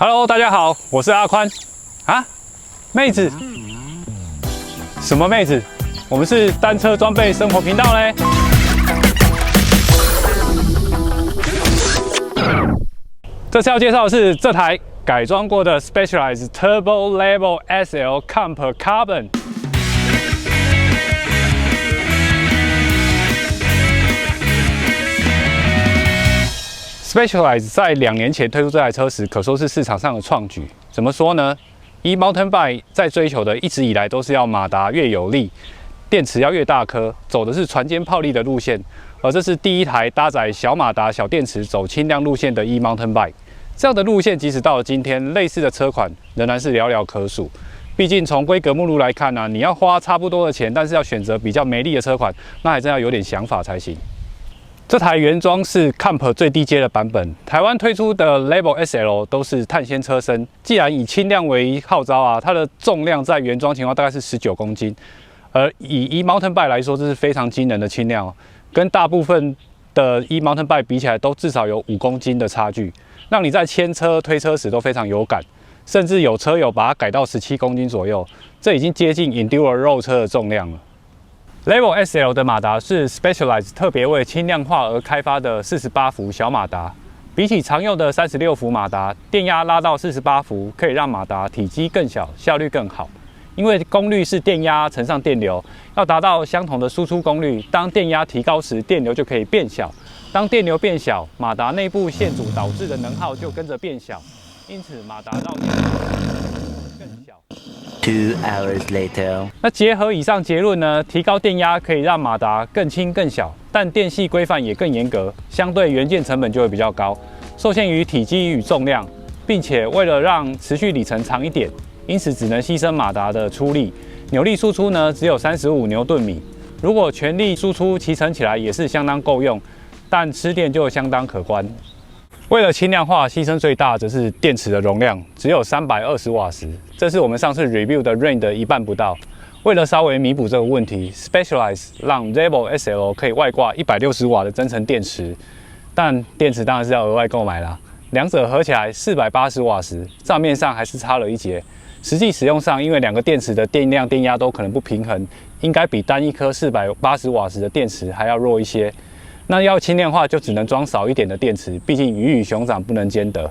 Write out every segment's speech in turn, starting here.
Hello， 大家好，我是阿宽。啊，妹子？什么妹子？我们是单车装备生活频道嘞。这次要介绍的是这台改装过的 Specialized Turbo Level SL Comp Carbon。Specialized 在2年前推出这台车时，可说是市场上的创举。怎么说呢？Mountain Bike 在追求的一直以来都是要马达越有力，电池要越大颗，走的是船坚炮利的路线。而这是第一台搭载小马达、小电池走轻量路线的 Mountain Bike。这样的路线，即使到了今天，类似的车款仍然是寥寥可数。毕竟从规格目录来看呢，你要花差不多的钱，但是要选择比较没力的车款，那还真要有点想法才行。这台原装是 Comp 最低阶的版本，台湾推出的 Level SL 都是碳纤车身。既然以轻量为号召啊，它的重量在原装情况大概是19公斤，而以 Mountain Bike 来说，这是非常惊人的轻量，跟大部分的Mountain Bike 比起来，都至少有5公斤的差距，让你在牵车、推车时都非常有感，甚至有车友把它改到17公斤左右，这已经接近 Enduro 肉车的重量了。Level SL 的马达是 Specialized 特别为轻量化而开发的48伏小马达，比起常用的36伏马达，电压拉到48伏，可以让马达体积更小，效率更好。因为功率是电压乘上电流，要达到相同的输出功率，当电压提高时，电流就可以变小。当电流变小，马达内部线阻导致的能耗就跟着变小，因此马达绕电更小。2 hours later， 那结合以上结论呢，提高电压可以让马达更轻更小，但电系规范也更严格，相对元件成本就会比较高，受限于体积与重量，并且为了让持续里程长一点，因此只能牺牲马达的出力，扭力输出呢只有35牛顿米。如果全力输出，骑乘起来也是相当够用，但吃电就相当可观。为了轻量化，牺牲最大则是电池的容量，只有320瓦时，这是我们上次 review 的 Rain 的一半不到。为了稍微弥补这个问题 ，Specialized 让 Level SL 可以外挂160瓦的增程电池，但电池当然是要额外购买啦。两者合起来480瓦时，账面上还是差了一截。实际使用上，因为2个电池的电量、电压都可能不平衡，应该比单一颗480瓦时的电池还要弱一些。那要轻量化就只能装少一点的电池，毕竟鱼与熊掌不能兼得。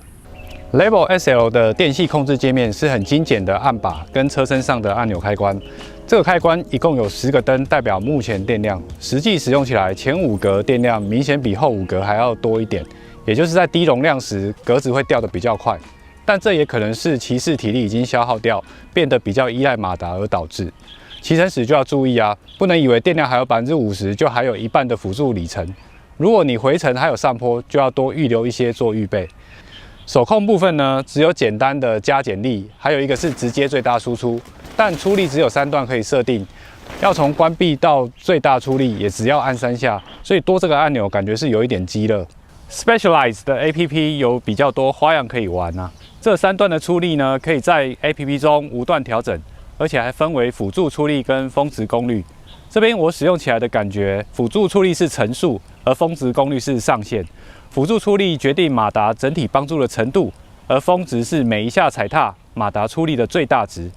Level SL 的电系控制界面是很精简的按把跟车身上的按钮开关。这个开关一共有10个灯，代表目前电量。实际使用起来，前5格电量明显比后5格还要多一点，也就是在低容量时格子会掉得比较快。但这也可能是骑士体力已经消耗掉，变得比较依赖马达而导致。骑乘时就要注意啊，不能以为电量还有50%就还有一半的辅助里程。如果你回程还有上坡，就要多预留一些做预备。手控部分呢，只有简单的加减力，还有一个是直接最大输出，但出力只有3段可以设定，要从关闭到最大出力也只要按3下，所以多这个按钮感觉是有一点鸡肋。Specialized 的 APP 有比较多花样可以玩啊，这3段的出力呢，可以在 APP 中无段调整，而且还分为辅助出力跟峰值功率。这边我使用起来的感觉，辅助出力是乘数，而峰值功率是上限。辅助出力决定马达整体帮助的程度，而峰值是每一下踩踏马达出力的最大值。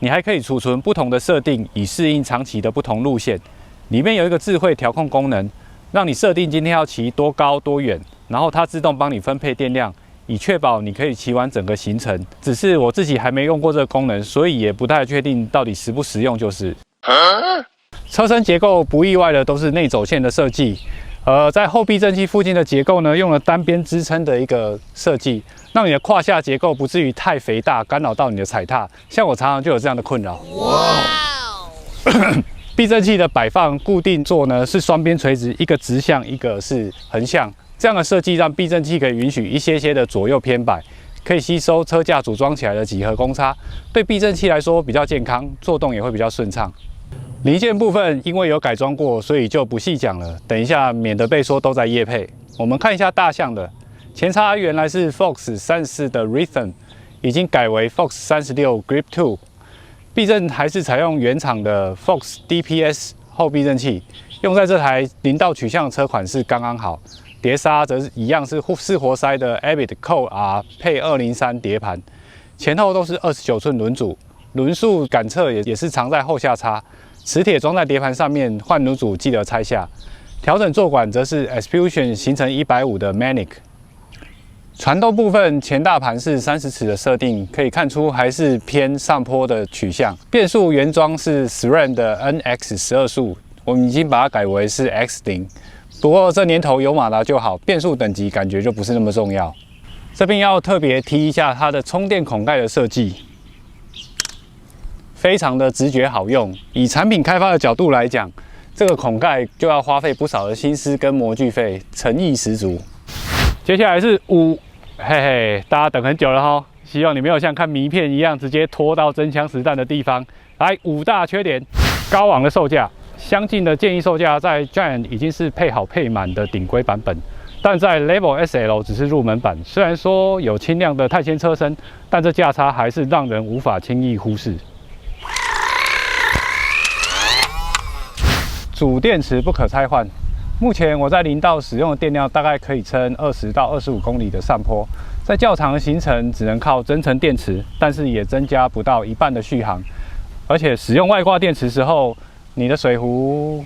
你还可以储存不同的设定，以适应长期的不同路线。里面有一个智慧调控功能，让你设定今天要骑多高多远，然后它自动帮你分配电量，以确保你可以骑完整个行程。只是我自己还没用过这个功能，所以也不太确定到底实不实用就是。车身结构不意外的都是内走线的设计，在后避震器附近的结构呢，用了单边支撑的一个设计，让你的胯下结构不至于太肥大，干扰到你的踩踏。像我常常就有这样的困扰。避震器的摆放固定座呢是双边垂直，一个直向，一个是横向。这样的设计让避震器可以允许一些的左右偏摆，可以吸收车架组装起来的几何公差，对避震器来说比较健康，作动也会比较顺畅。零件部分因为有改装过，所以就不细讲了。等一下免得被说都在业配。我们看一下大象的前叉，原来是 Fox 34的 Rhythm， 已经改为 Fox 36 Grip 2。避震还是采用原厂的 Fox DPS 后避震器，用在这台0到取向的车款是刚刚好。碟刹则一样是四活塞的 Abbott Code R 配203碟盘，前后都是29寸轮组，轮速感测也是藏在后下叉，磁铁装在碟盘上面，换轮组记得拆下。调整座管则是 Expulsion 行程150的 Manic。传动部分前大盘是30尺的设定，可以看出还是偏上坡的取向。变速原装是 SRAM 的 NX12速，我们已经把它改为是 X0。不过这年头有马达就好，变速等级感觉就不是那么重要。这边要特别提一下它的充电孔盖的设计，非常的直觉好用。以产品开发的角度来讲，这个孔盖就要花费不少的心思跟模具费，诚意十足。接下来是5，嘿嘿，大家等很久了哈，希望你没有像看迷片一样直接拖到真枪实弹的地方。来，5大缺点：高昂的售价。相近的建议售价在 Giant 已经是配好配满的顶规版本，但在 Level SL 只是入门版。虽然说有轻量的碳纤车身，但这价差还是让人无法轻易忽视。主电池不可拆换，目前我在0到使用的电量大概可以撑20到25公里的上坡，在较长的行程只能靠增程电池，但是也增加不到一半的续航，而且使用外挂电池时候，你的水壶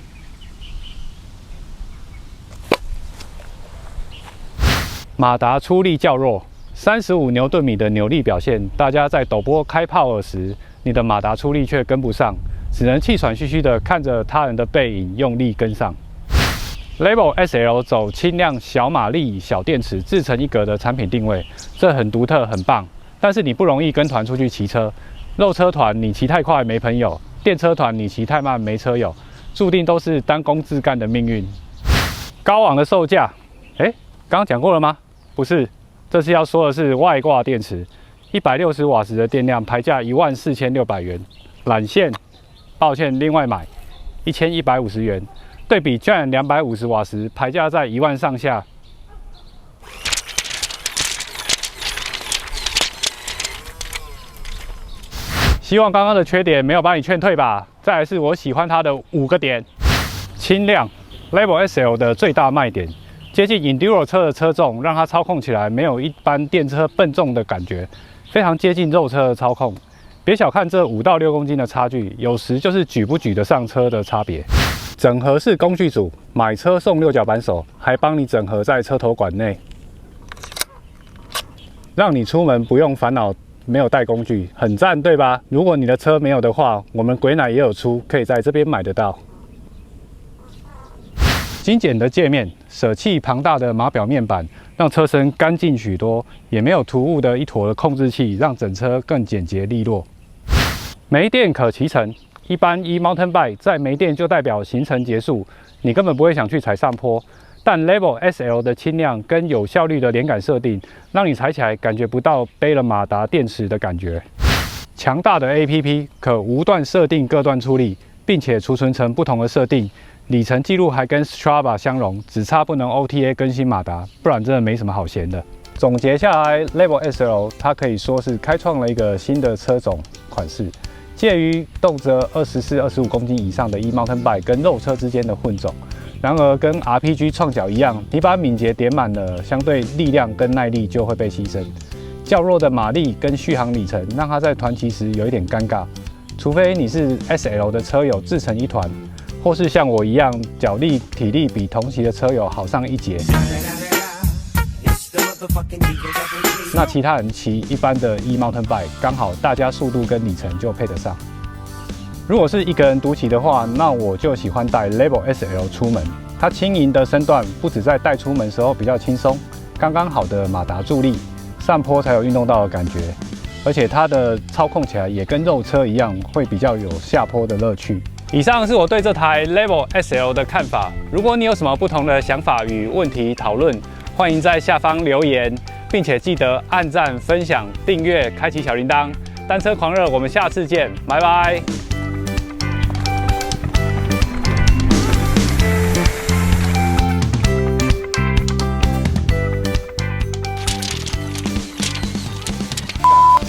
马达出力较弱，35牛顿米的扭力表现，大家在陡坡开炮耳时，你的马达出力却跟不上，只能气喘吁吁的看着他人的背影用力跟上。Level SL 走轻量、小马力、小电池自成一格的产品定位，这很独特、很棒。但是你不容易跟团出去骑车，肉车团你骑太快没朋友。电车团你骑太慢没车友，注定都是单攻自干的命运。高昂的售价，刚刚讲过了吗？不是，这次要说的是外挂电池，160瓦时的电量，牌价14600元。缆线，抱歉，另外买1150元。对比 Giant 250瓦时，牌价在1万上下。希望刚刚的缺点没有把你劝退吧。再来是我喜欢它的5个点：轻量 ，Level SL 的最大卖点，接近 Enduro 车的车重，让它操控起来没有一般电车笨重的感觉，非常接近肉车的操控。别小看这5到6公斤的差距，有时就是举不举得上车的差别。整合式工具组，买车送6角扳手，还帮你整合在车头管内，让你出门不用烦恼没有带工具，很赞，对吧？如果你的车没有的话，我们鬼奶也有出，可以在这边买得到。精简的界面，舍弃庞大的码表面板，让车身干净许多，也没有突兀的一坨的控制器，让整车更简洁利落。没电可骑乘，一般Mountain Bike 在没电就代表行程结束，你根本不会想去踩上坡。但 Level SL 的轻量跟有效率的连杆设定，让你踩起来感觉不到背了马达电池的感觉。强大的 APP 可无段设定各段出力，并且储存成不同的设定，里程记录还跟 Strava 相容，只差不能 OTA 更新马达，不然真的没什么好闲的。总结下来 ，Level SL 它可以说是开创了一个新的车种款式，介于动辄24、25公斤以上的Mountain Bike 跟肉车之间的混种。然而，跟 RPG 创角一样，你把敏捷点满了，相对力量跟耐力就会被牺牲。较弱的马力跟续航里程，让它在团骑时有一点尴尬。除非你是 SL 的车友自成一团，或是像我一样脚力、体力比同期的车友好上一截。那其他人骑一般的Mountain Bike，刚好大家速度跟里程就配得上。如果是一个人独骑的话，那我就喜欢带 Level SL 出门。它轻盈的身段不止在带出门时候比较轻松，刚刚好的马达助力，上坡才有运动到的感觉。而且它的操控起来也跟肉车一样，会比较有下坡的乐趣。以上是我对这台 Level SL 的看法。如果你有什么不同的想法与问题讨论，欢迎在下方留言，并且记得按赞、分享、订阅、开启小铃铛。单车狂热，我们下次见，拜拜。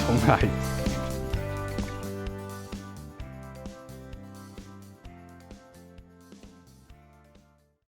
重来。